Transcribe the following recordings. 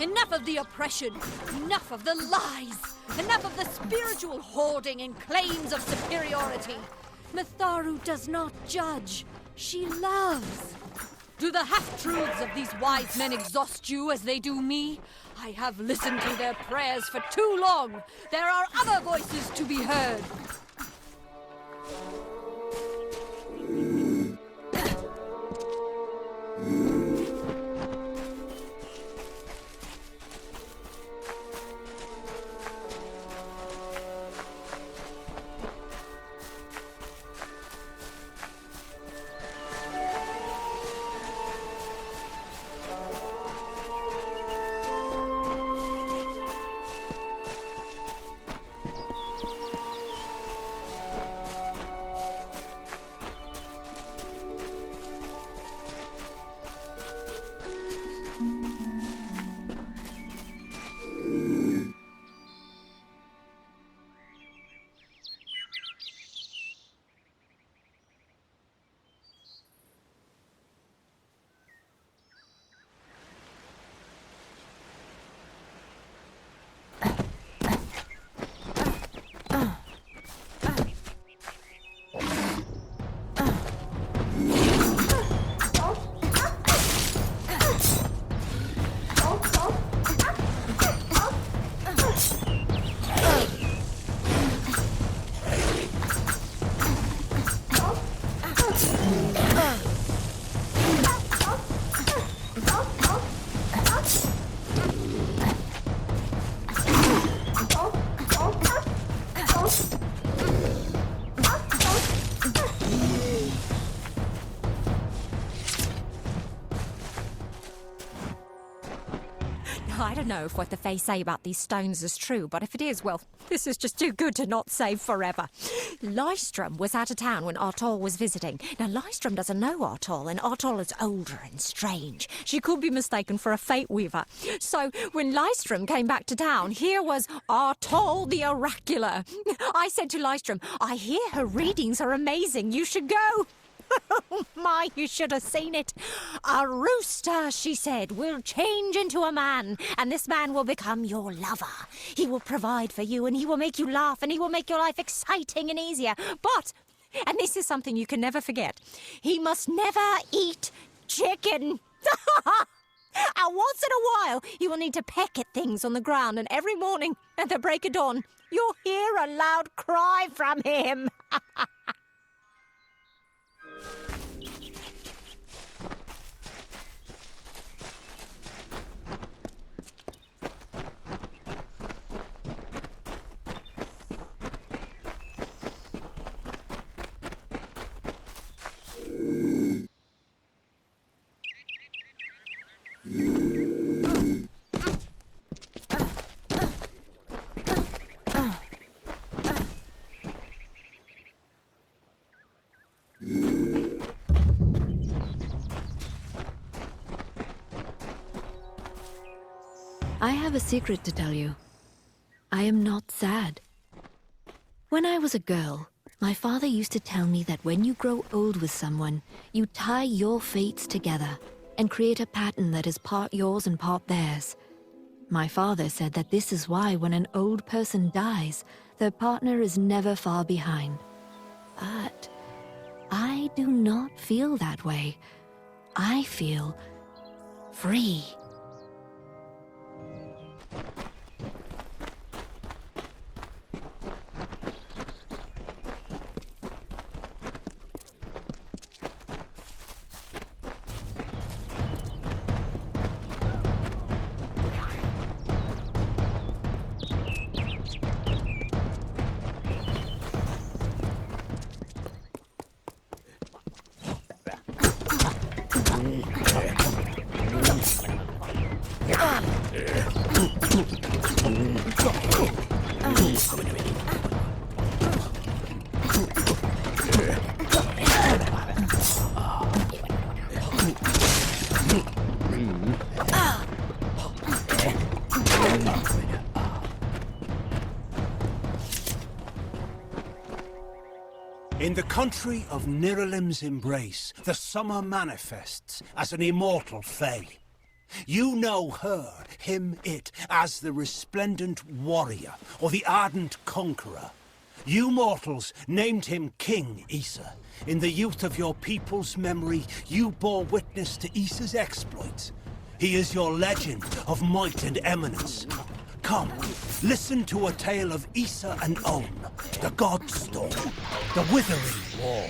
Enough of the oppression! Enough of the lies! Enough of the spiritual hoarding and claims of superiority! Matharu does not judge. She loves. Do the half-truths of these wise men exhaust you as they do me? I have listened to their prayers for too long. There are other voices to be heard. I don't know if what the Fae say about these stones is true, but if it is, well, this is just too good to not save forever. Lystrom was out of town when Artol was visiting. Now, Lystrom doesn't know Artol, and Artol is older and strange. She could be mistaken for a Fate Weaver. So, when Lystrom came back to town, here was Artol the Oracular. I said to Lystrom, I hear her readings are amazing. You should go. Oh my, you should have seen it. A rooster, she said, will change into a man, and this man will become your lover. He will provide for you, and he will make you laugh, and he will make your life exciting and easier. But, and this is something you can never forget, he must never eat chicken. And once in a while, you will need to peck at things on the ground, and every morning at the break of dawn, you'll hear a loud cry from him. I have a secret to tell you. I am not sad. When I was a girl, my father used to tell me that when you grow old with someone, you tie your fates together and create a pattern that is part yours and part theirs. My father said that this is why when an old person dies, their partner is never far behind. But I do not feel that way. I feel free. In the country of Niralim's embrace, the summer manifests as an immortal fae. You know her, him, it, as the resplendent warrior, or the ardent conqueror. You mortals named him King Issa. In the youth of your people's memory, you bore witness to Issa's exploits. He is your legend of might and eminence. Come, listen to a tale of Issa and On, the God Storm, the Withering War.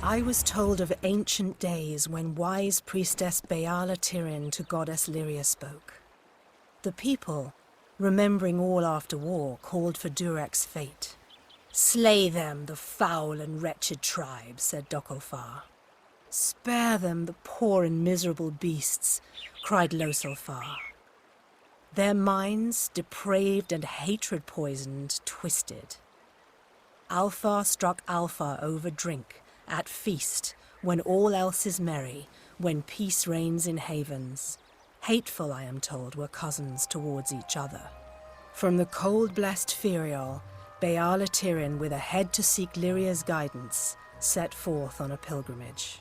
I was told of ancient days when wise priestess Beala Tirin to goddess Lyria spoke. The people, remembering all after war, called for Durek's fate. "Slay them, the foul and wretched tribe," said Dokofar. "Spare them, the poor and miserable beasts," cried Loselfar. Their minds, depraved and hatred-poisoned, twisted. Alfar struck Alfar over drink, at feast, when all else is merry, when peace reigns in havens. Hateful, I am told, were cousins towards each other. From the cold-blessed Ferial, Beala Tirin, with a head to seek Lyria's guidance, set forth on a pilgrimage.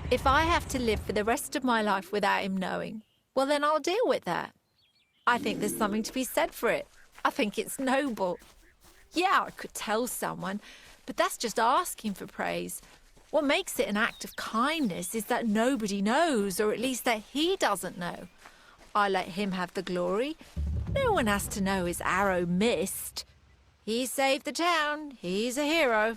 If I have to live for the rest of my life without him knowing, well, then I'll deal with that. I think there's something to be said for it. I think it's noble. Yeah, I could tell someone, but that's just asking for praise. What makes it an act of kindness is that nobody knows, or at least that he doesn't know. I let him have the glory. No one has to know his arrow missed. He saved the town. He's a hero.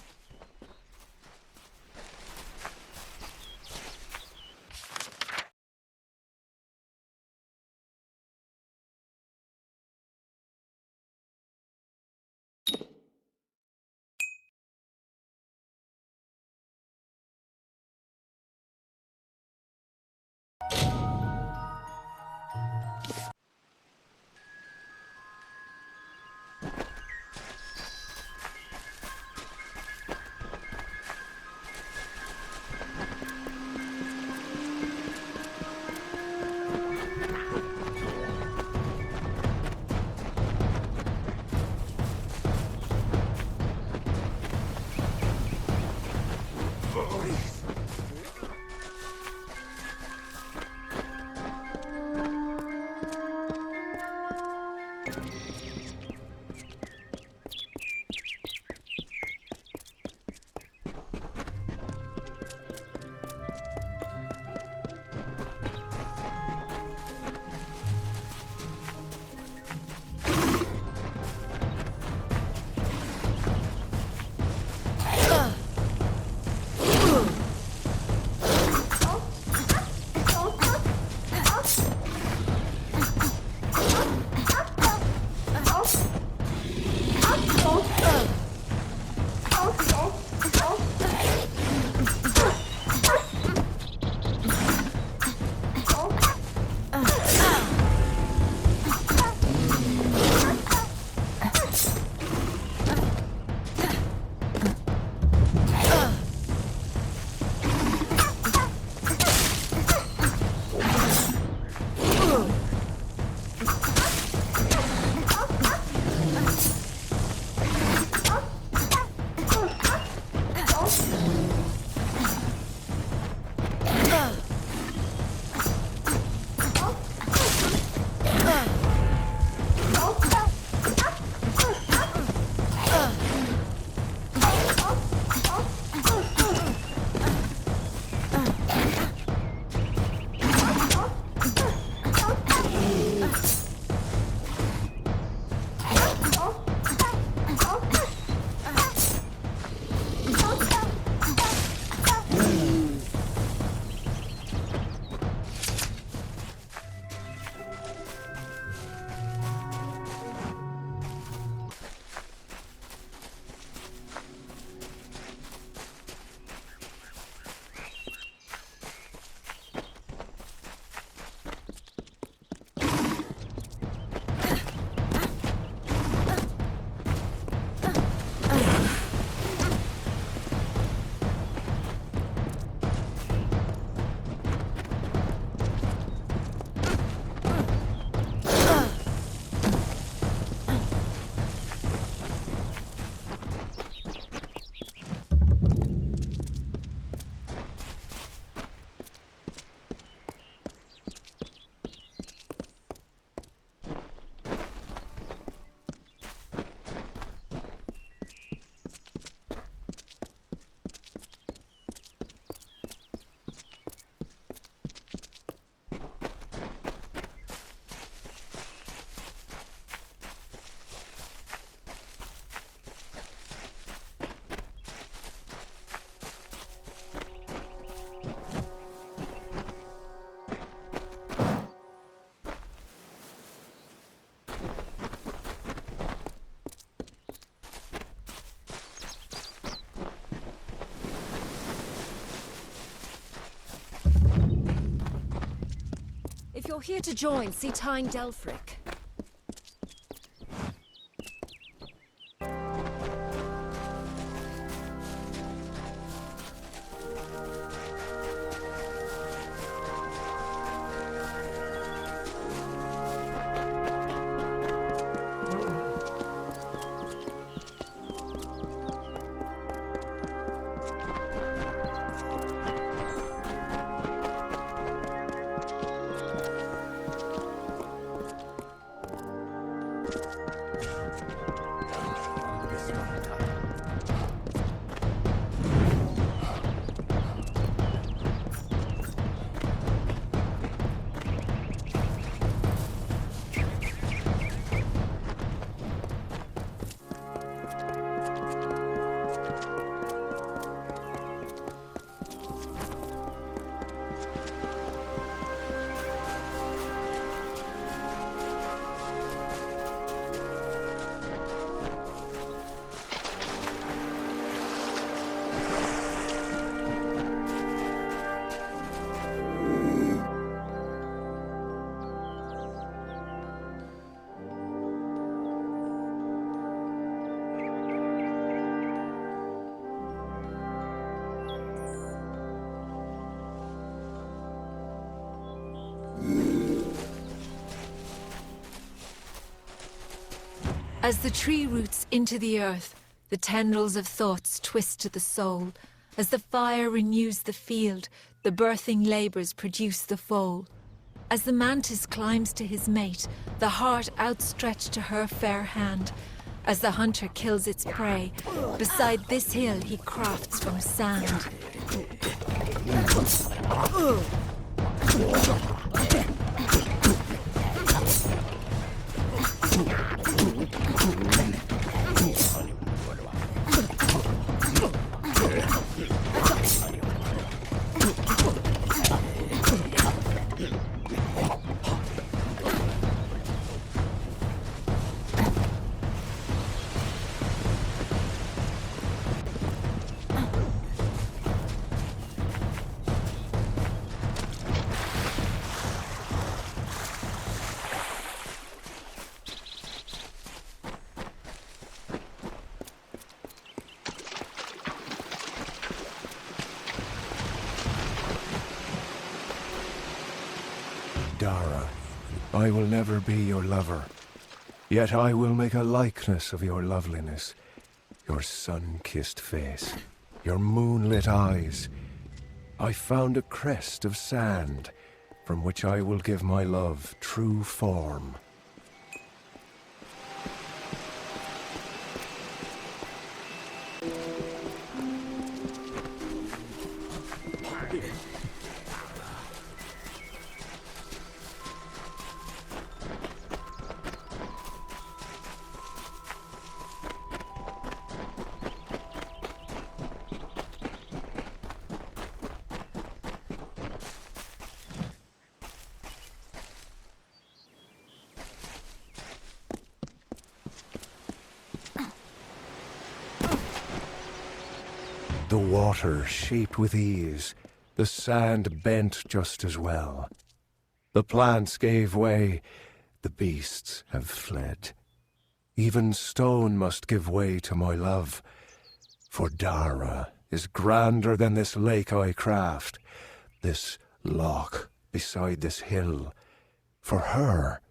If you're here to join, see Tyne Delfric. As the tree roots into the earth, the tendrils of thoughts twist to the soul, As the fire renews the field, the birthing labours produce the foal. As the mantis climbs to his mate, the heart outstretched to her fair hand. As the hunter kills its prey, beside this hill he crafts from sand. Dara, I will never be your lover, yet I will make a likeness of your loveliness, your sun-kissed face, your moonlit eyes. I found a crest of sand, from which I will give my love true form. The water shaped with ease, the sand bent just as well. The plants gave way, the beasts have fled. Even stone must give way to my love, for Dara is grander than this lake I craft, this loch beside this hill. For her,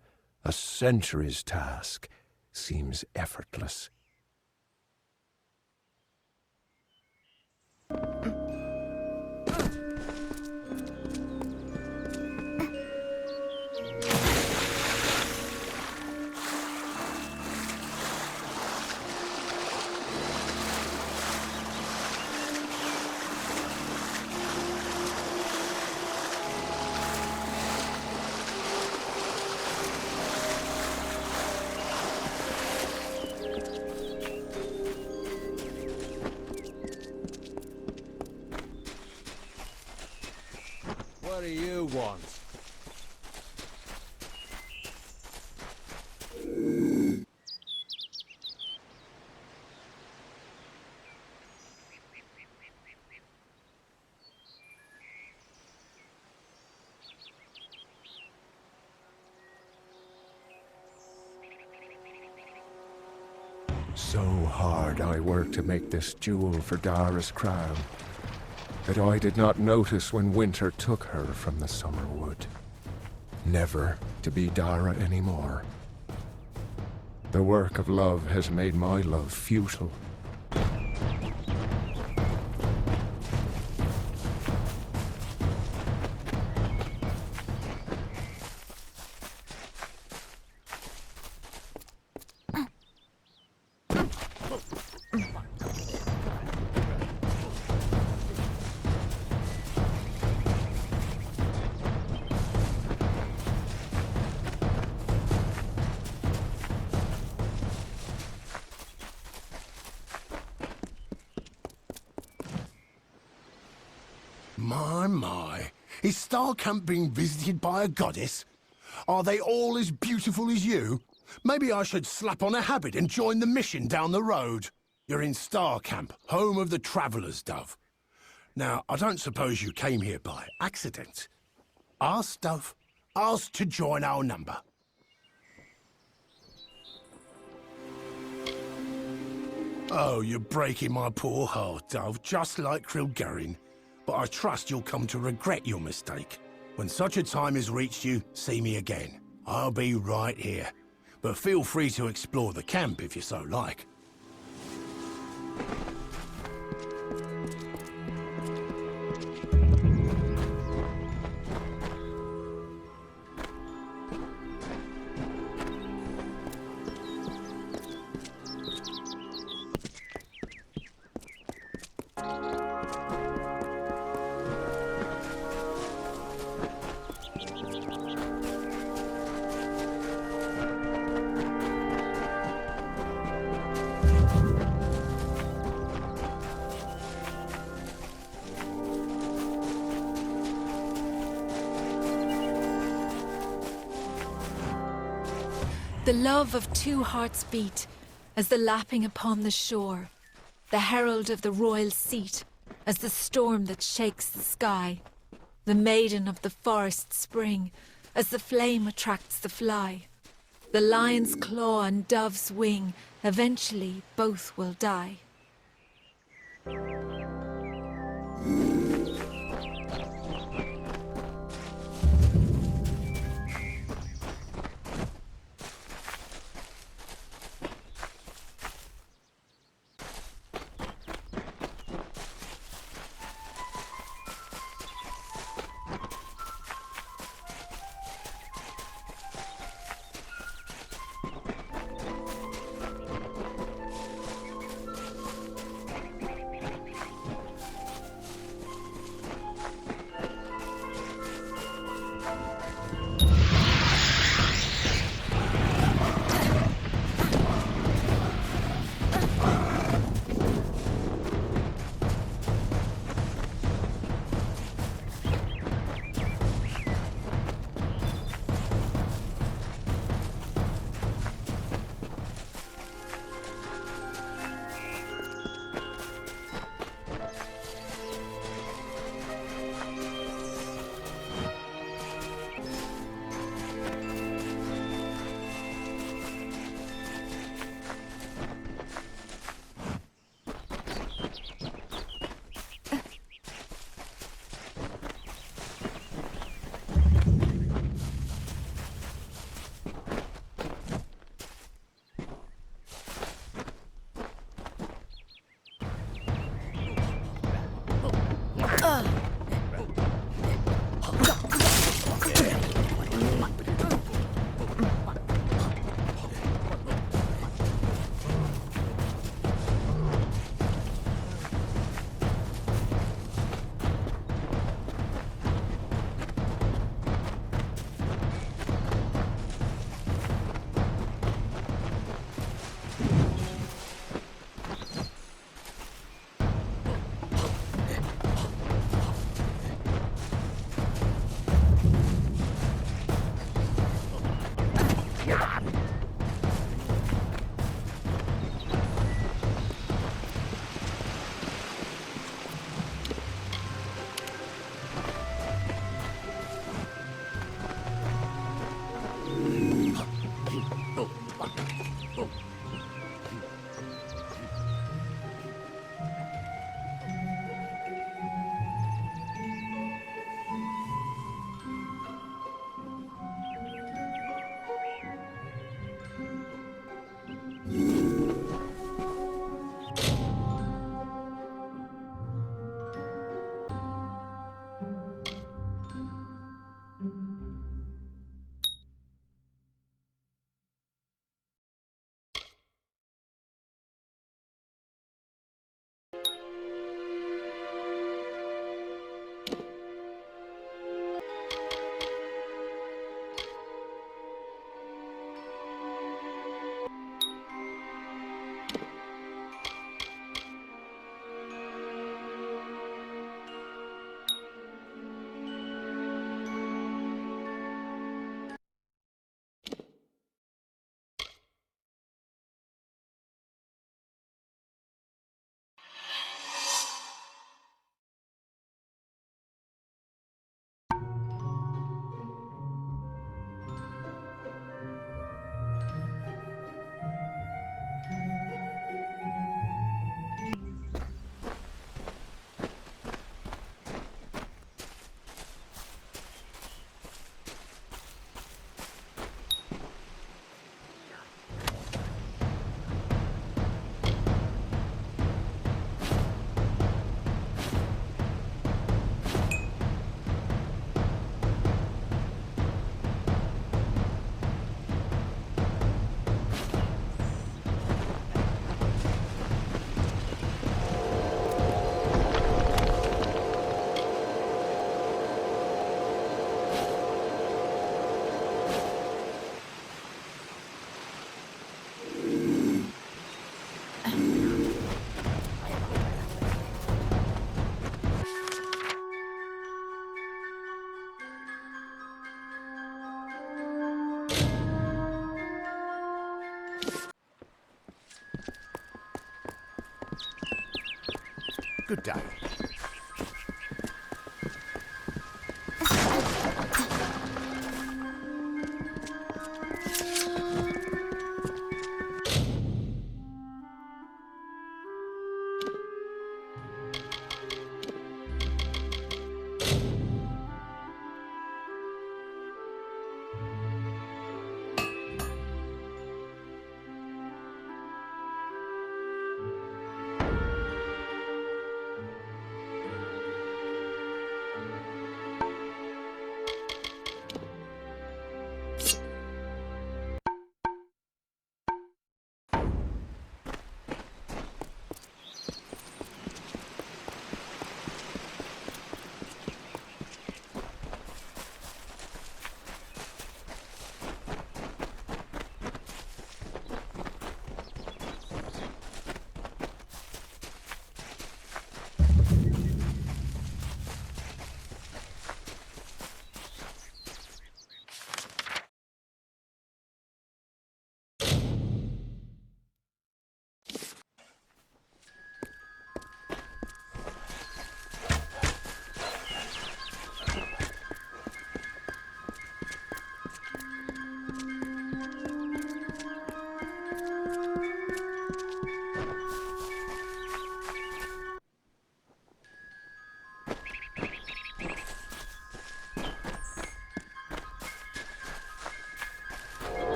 a century's task seems effortless. What do you want? So hard I worked to make this jewel for Dara's crown, that I did not notice when winter took her from the summer wood. Never to be Dara anymore. The work of love has made my love futile. My. Is Star Camp being visited by a goddess? Are they all as beautiful as you? Maybe I should slap on a habit and join the mission down the road. You're in Star Camp, home of the Traveller's Dove. Now, I don't suppose you came here by accident. Ask, Dove. Ask to join our number. Oh, you're breaking my poor heart, Dove, just like Krilgarin. But I trust you'll come to regret your mistake. When such a time has reached you, see me again. I'll be right here. But feel free to explore the camp if you so like. The love of two hearts beat as the lapping upon the shore, the herald of the royal seat as the storm that shakes the sky, the maiden of the forest spring as the flame attracts the fly, the lion's claw and dove's wing, eventually both will die. Good day.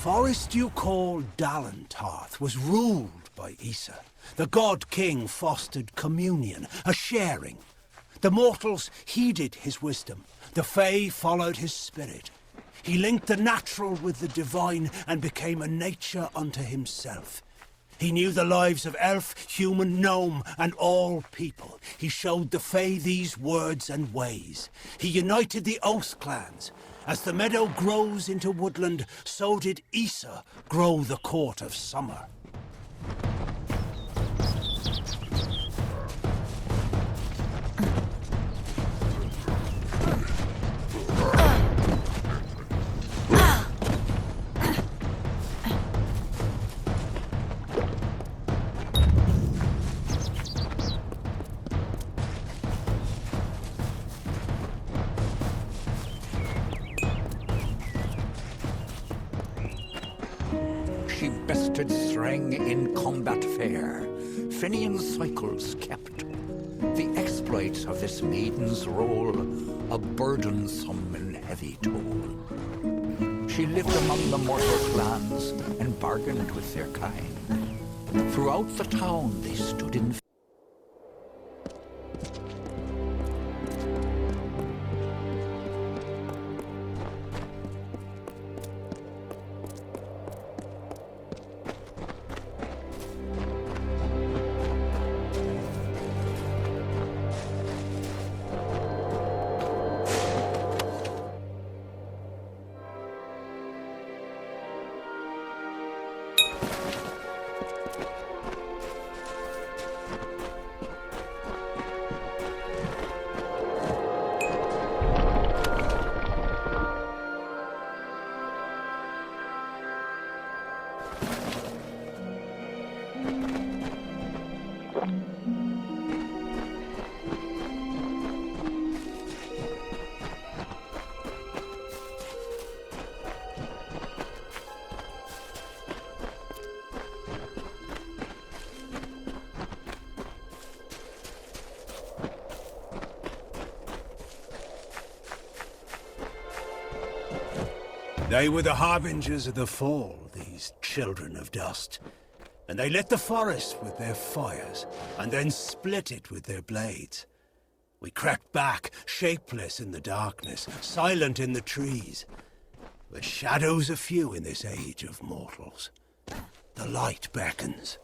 forest you call Dalantarth was ruled by Issa. The god-king fostered communion, a sharing. The mortals heeded his wisdom. The Fae followed his spirit. He linked the natural with the divine and became a nature unto himself. He knew the lives of elf, human, gnome, and all people. He showed the Fae these words and ways. He united the Oath clans. As the meadow grows into woodland, so did Issa grow the court of summer. bested streng in combat fair, Finian cycles kept. The exploits of this maiden's role, a burdensome and heavy toll. She lived among the mortal clans and bargained with their kind. Throughout the town they stood in They were the harbingers of the fall, these children of dust. And they lit the forest with their fires, and then split it with their blades. We crept back, shapeless in the darkness, silent in the trees. The shadows are few in this age of mortals. The light beckons.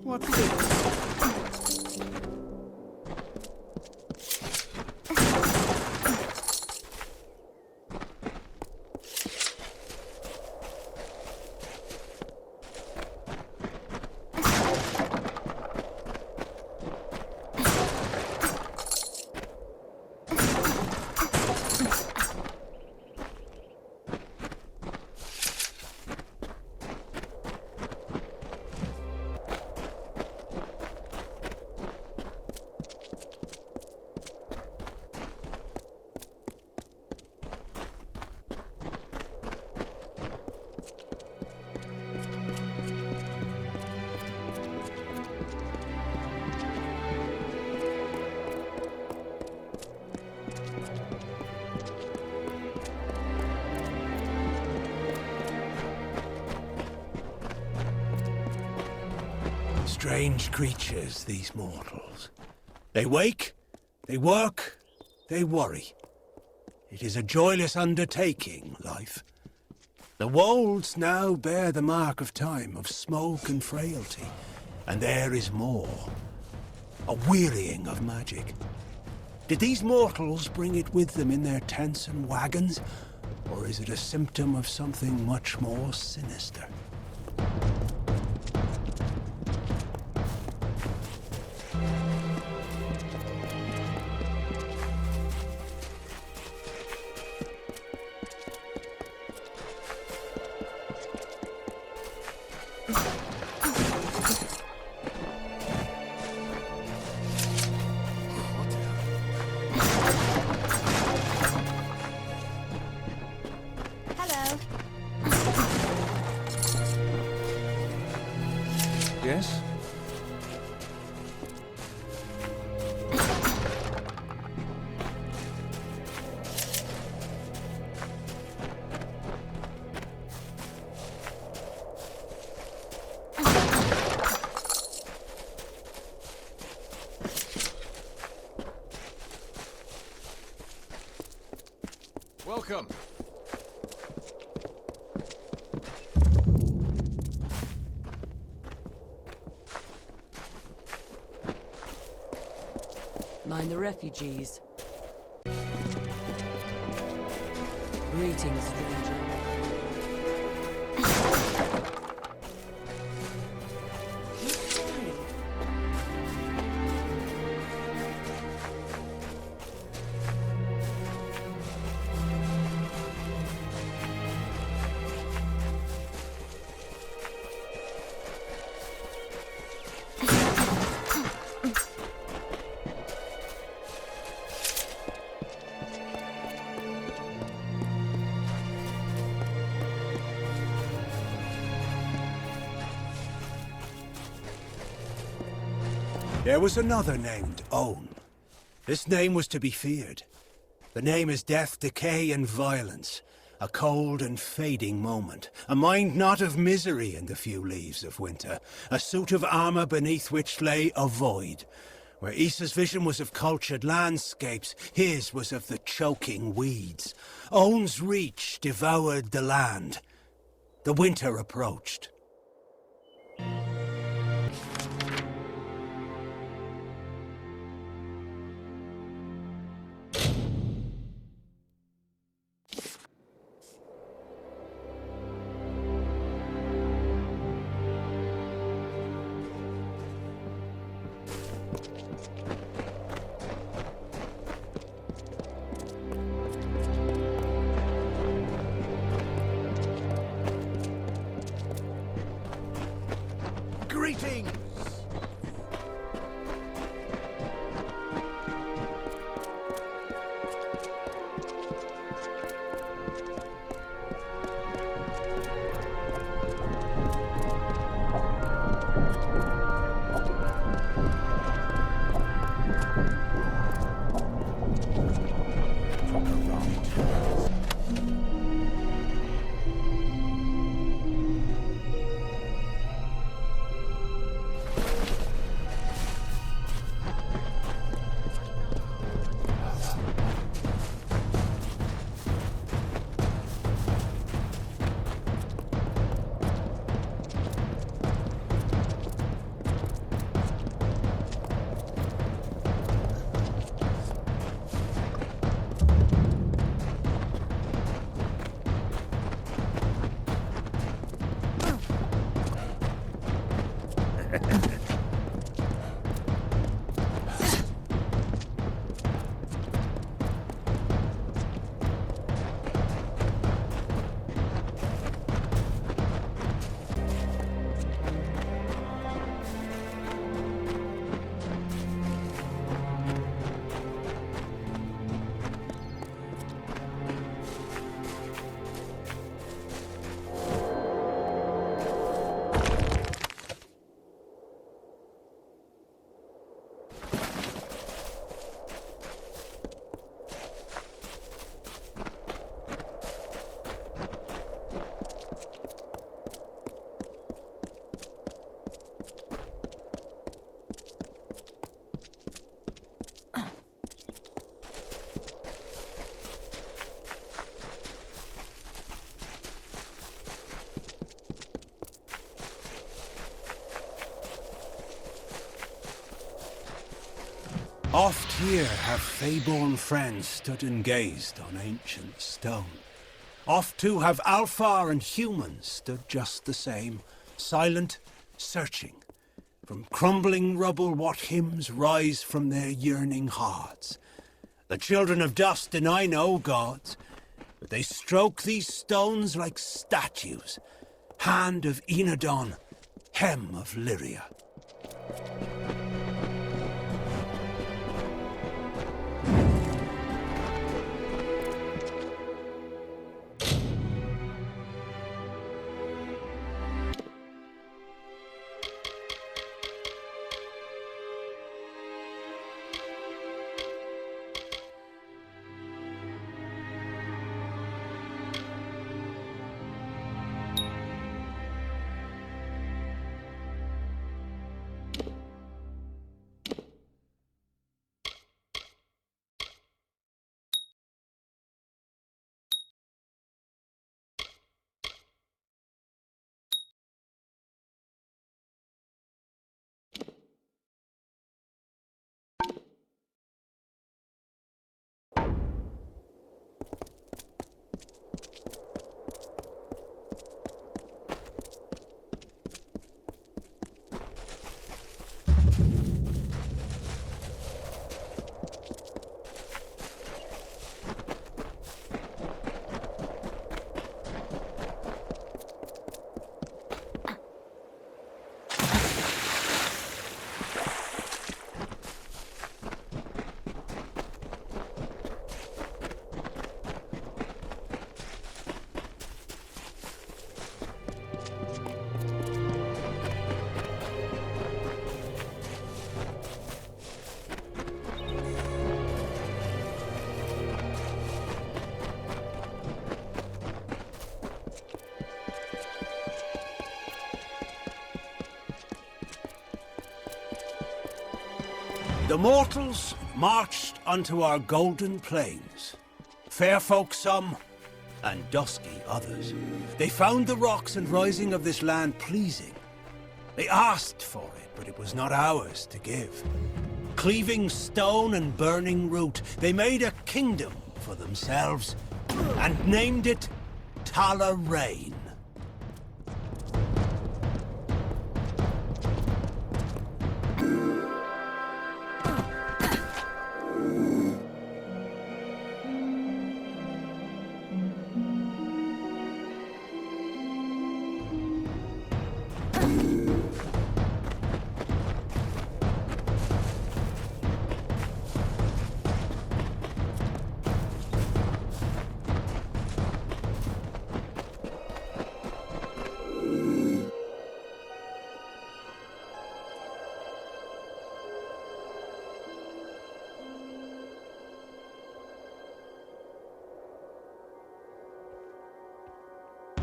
What's this? Strange creatures, these mortals. They wake, they work, they worry. It is a joyless undertaking, life. The wolds now bear the mark of time, of smoke and frailty. And there is more. A wearying of magic. Did these mortals bring it with them in their tents and wagons? Or is it a symptom of something much more sinister? Yes? Welcome. Mind the refugees. Greetings, stranger. There was another named Own. This name was to be feared. The name is death, decay, and violence. A cold and fading moment. A mind not of misery in the few leaves of winter. A suit of armor beneath which lay a void. Where Issa's vision was of cultured landscapes, his was of the choking weeds. Own's reach devoured the land. The winter approached. Greetings! Oft here have Fey-born friends stood and gazed on ancient stone. Oft too have Alfar and humans stood just the same, silent, searching. From crumbling rubble what hymns rise from their yearning hearts. The children of dust deny no gods, but they stroke these stones like statues. Hand of Enodon, hem of Lyria. The mortals marched unto our golden plains. Fair folk some, and dusky others. They found the rocks and rising of this land pleasing. They asked for it, but it was not ours to give. Cleaving stone and burning root, they made a kingdom for themselves, and named it Tala Rain.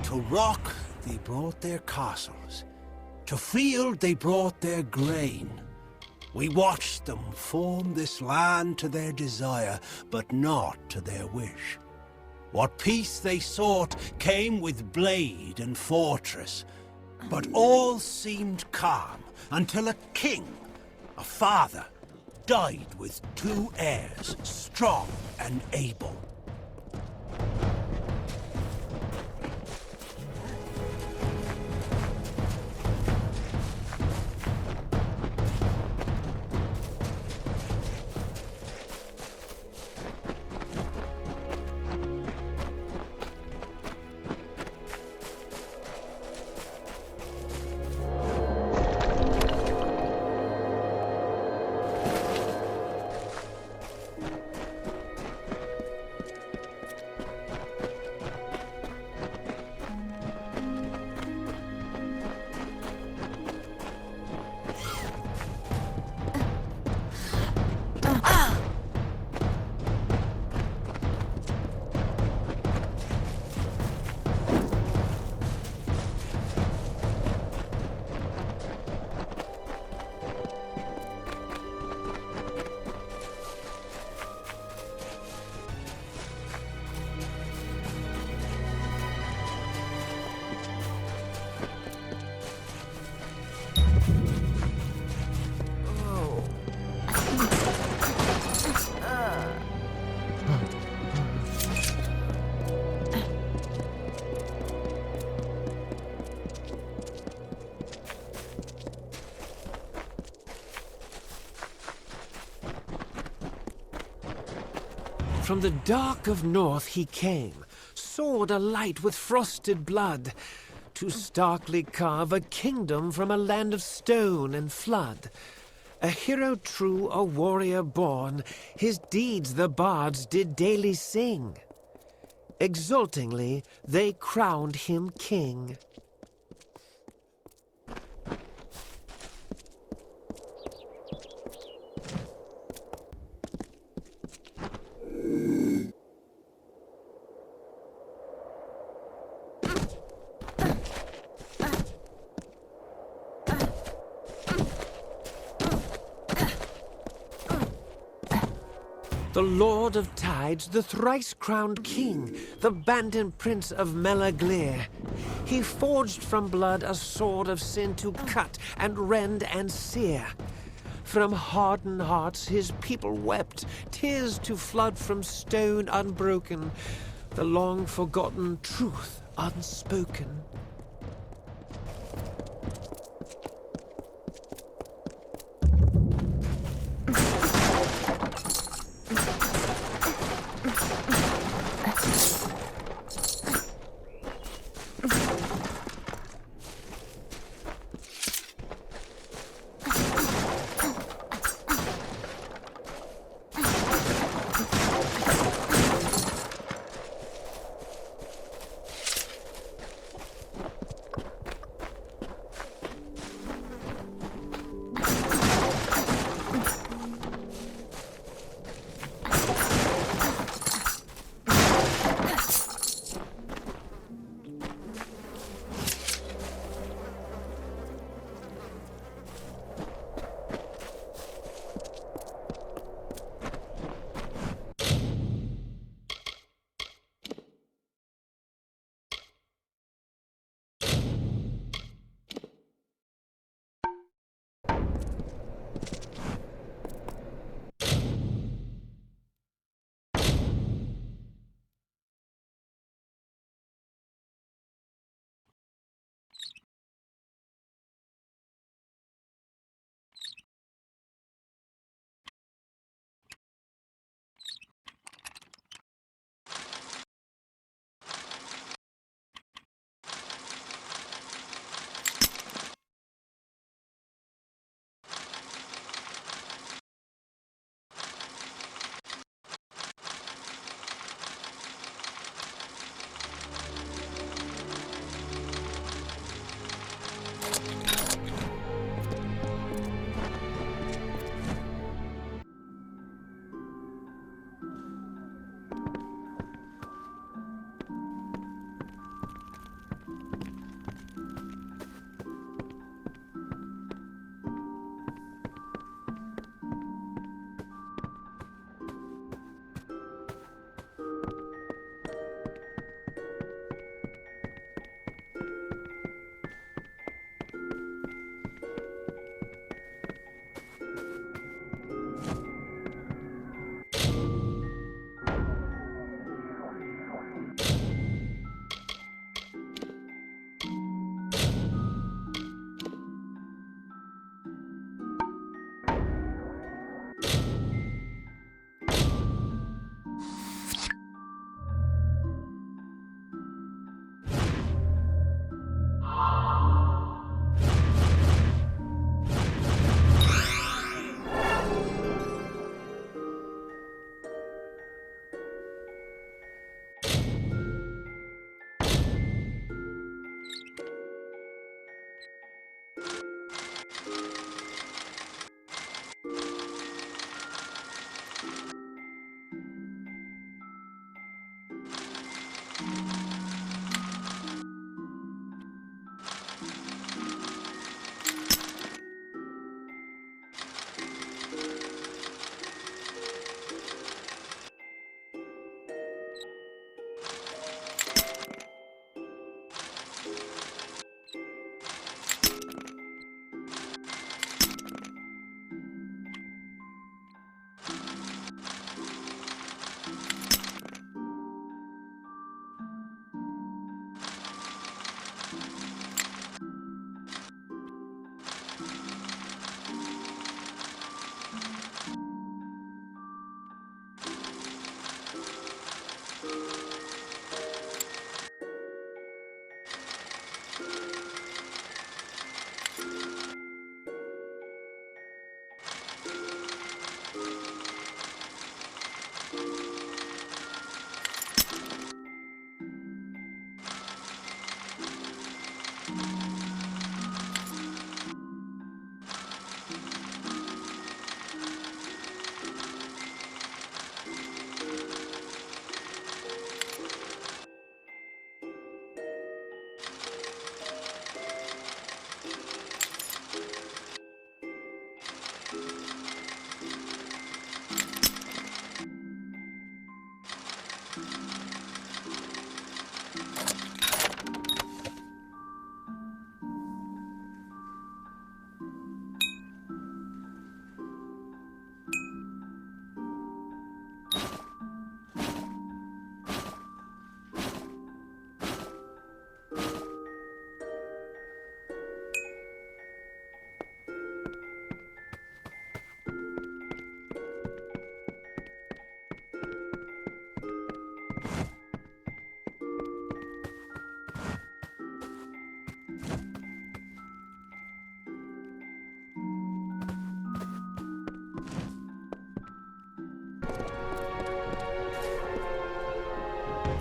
To rock, they brought their castles. To field, they brought their grain. We watched them form this land to their desire, but not to their wish. What peace they sought came with blade and fortress. But all seemed calm until a king, a father, died with 2 heirs, strong and able. From the dark of north he came, sword alight with frosted blood, to starkly carve a kingdom from a land of stone and flood. A hero true, a warrior born, his deeds the bards did daily sing. Exultingly they crowned him king. The Lord of Tides, the thrice-crowned king, the banded prince of Melaglir. He forged from blood a sword of sin to cut and rend and sear. From hardened hearts his people wept, tears to flood from stone unbroken, the long-forgotten truth unspoken.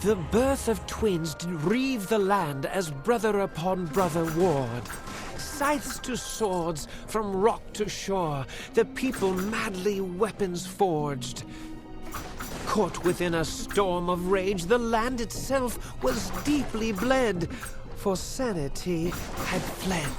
The birth of twins did reave the land as brother upon brother warred. Scythes to swords, from rock to shore, the people madly weapons forged. Caught within a storm of rage, the land itself was deeply bled, for sanity had fled.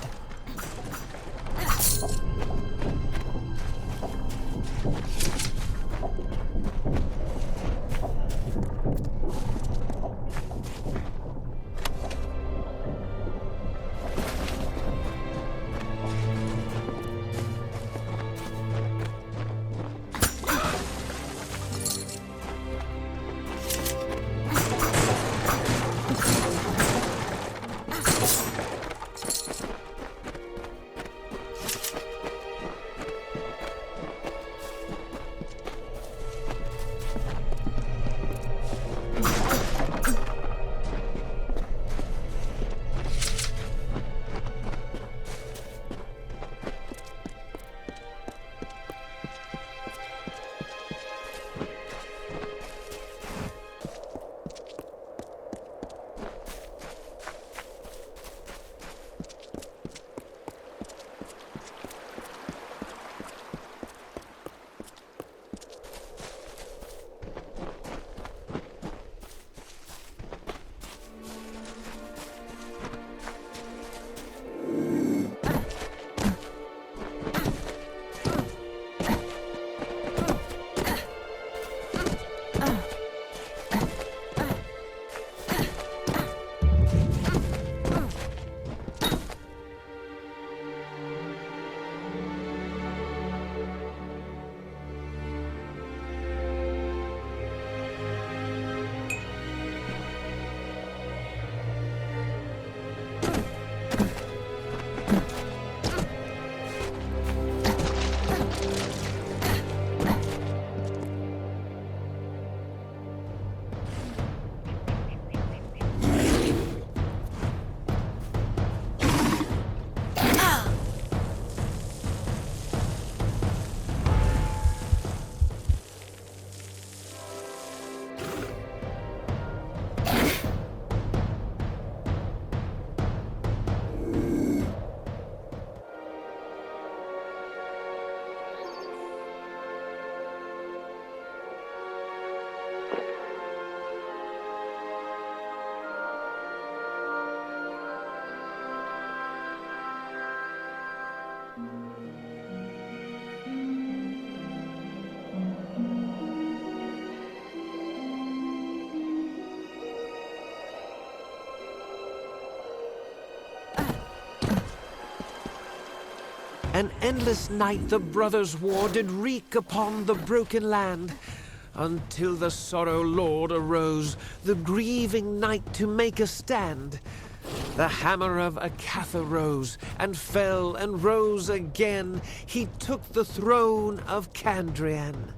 An endless night the brothers' war did wreak upon the broken land, until the sorrow lord arose, the grieving knight to make a stand. The hammer of Akatha rose, and fell, and rose again. He took the throne of Candrian.